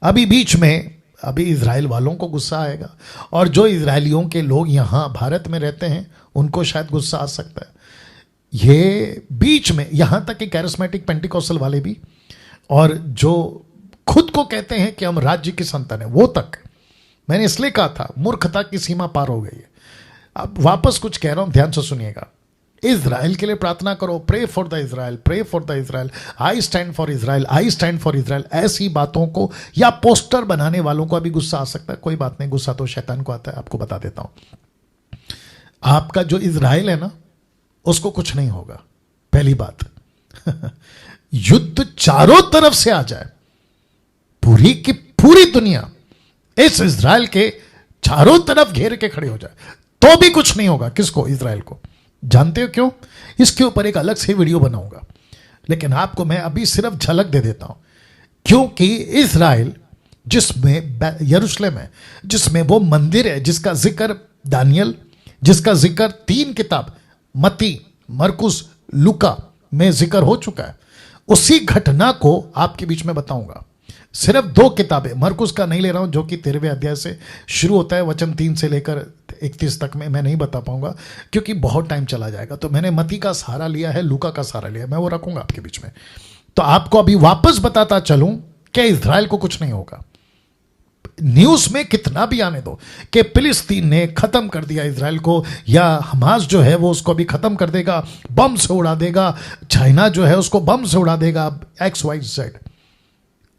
अभी बीच में अभी इजराइल वालों को गुस्सा आएगा, और जो इजरायलियों के लोग यहाँ भारत में रहते हैं उनको शायद गुस्सा आ सकता है। ये बीच में यहाँ तक कि कैरिस्मेटिक पेंटिकॉस्टल वाले भी, और जो खुद को कहते हैं कि हम राज्य की संतान है, वो तक। मैंने इसलिए कहा था मूर्खता की सीमा पार हो गई है। अब वापस कुछ कह रहा हूं, ध्यान से सुनिएगा। इजराइल के लिए प्रार्थना करो, pray for the Israel, pray for the Israel, I stand for Israel, I stand for Israel. ऐसी बातों को या पोस्टर बनाने वालों को अभी गुस्सा आ सकता है। कोई बात नहीं, गुस्सा तो शैतान को आता है, आपको बता देता हूं। आपका जो इजराइल है ना, उसको कुछ नहीं होगा। पहली बात युद्ध चारों तरफ से आ जाए, पूरी की पूरी दुनिया इस इजराइल के चारों तरफ घेर के खड़े हो जाए, तो भी कुछ नहीं होगा। किसको? इजराइल को। जानते हो क्यों? इसके ऊपर एक अलग से वीडियो बनाऊंगा, लेकिन आपको मैं अभी सिर्फ झलक दे देता हूं। क्योंकि इजराइल जिसमें यरूशलेम है, जिसमें वो मंदिर है जिसका जिक्र दानियल, जिसका जिक्र 3 किताब मत्ती, मरकुस, लूका में जिक्र हो चुका है, उसी घटना को आपके बीच में बताऊंगा। सिर्फ 2 किताबें, मरकुस का नहीं ले रहा हूं जो कि 13वें अध्याय से शुरू होता है, वचन 3 से लेकर 31 तक में मैं नहीं बता पाऊंगा क्योंकि बहुत टाइम चला जाएगा। तो मैंने मत्ती का सहारा लिया है, लूका का सहारा लिया है, मैं वो रखूंगा आपके बीच में। तो आपको अभी वापस बताता चलूं कि इजराइल को कुछ नहीं होगा। न्यूज में कितना भी आने दो कि फिलिस्तीन ने खत्म कर दिया इजराइल को, या हमास जो है वो उसको भी खत्म कर देगा, बम से उड़ा देगा, चाइना जो है उसको बम से उड़ा देगा, XYZ,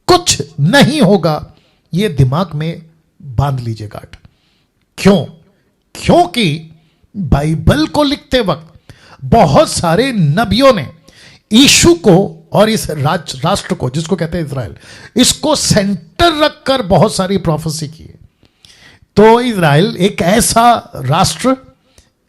कुछ नहीं होगा। ये दिमाग में बांध लीजिए गांठ। क्यों? क्योंकि बाइबल को लिखते वक्त बहुत सारे नबियों ने यीशु को और इस राष्ट्र को, जिसको कहते हैं इजराइल, इसको सेंटर रखकर बहुत सारी प्रोफेसी की है। तो इजराइल एक ऐसा राष्ट्र,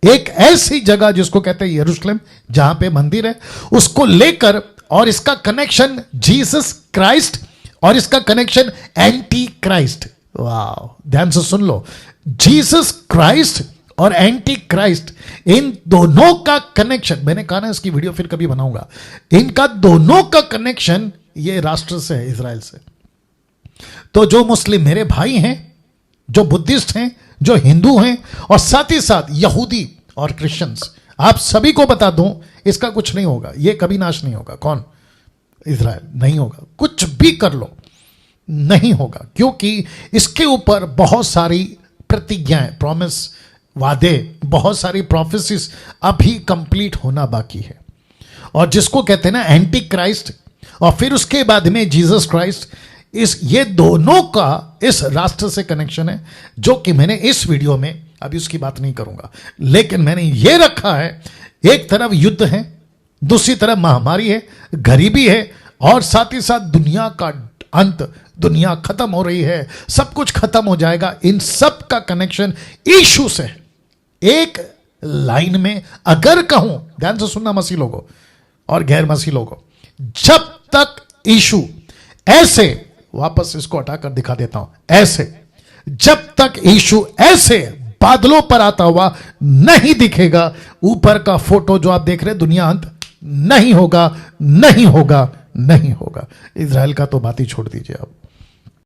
एक ऐसी जगह जिसको कहते हैं यरूशलेम, जहां पे मंदिर है, उसको लेकर, और इसका कनेक्शन जीसस क्राइस्ट और इसका कनेक्शन एंटी क्राइस्ट। वाह, ध्यान से सुन लो, जीसस क्राइस्ट और एंटी क्राइस्ट, इन दोनों का कनेक्शन, मैंने कहा ना इसकी वीडियो फिर कभी बनाऊंगा, इनका दोनों का कनेक्शन ये राष्ट्र से है, इजराइल से। तो जो मुस्लिम मेरे भाई हैं, जो बुद्धिस्ट हैं, जो हिंदू हैं, और साथ ही साथ यहूदी और क्रिश्चियंस, आप सभी को बता दूं इसका कुछ नहीं होगा, ये कभी नाश नहीं होगा। कौन? इजराइल। नहीं होगा, कुछ भी कर लो नहीं होगा, क्योंकि इसके ऊपर बहुत सारी प्रतिज्ञाएं, प्रॉमिस, वादे, बहुत सारी प्रोफेसीज अभी कंप्लीट होना बाकी है। और जिसको कहते हैं ना एंटी क्राइस्ट, और फिर उसके बाद में जीसस क्राइस्ट, ये दोनों का इस राष्ट्र से कनेक्शन है, जो कि मैंने इस वीडियो में अभी उसकी बात नहीं करूंगा। लेकिन मैंने ये रखा है, एक तरफ युद्ध है, दूसरी तरफ महामारी है, गरीबी है, और साथ ही साथ दुनिया का अंत, दुनिया खत्म हो रही है, सब कुछ खत्म हो जाएगा। इन सब का कनेक्शन यीशु से है। एक लाइन में अगर कहूं, ध्यान से सुनना मसीह लोगों और गैर मसीह लोगों, जब तक यीशु ऐसे, वापस इसको हटाकर दिखा देता हूं, ऐसे, जब तक यीशु ऐसे बादलों पर आता हुआ नहीं दिखेगा, ऊपर का फोटो जो आप देख रहे हैं, दुनिया अंत नहीं होगा, नहीं होगा, नहीं होगा। इजराइल का तो बात ही छोड़ दीजिए आप।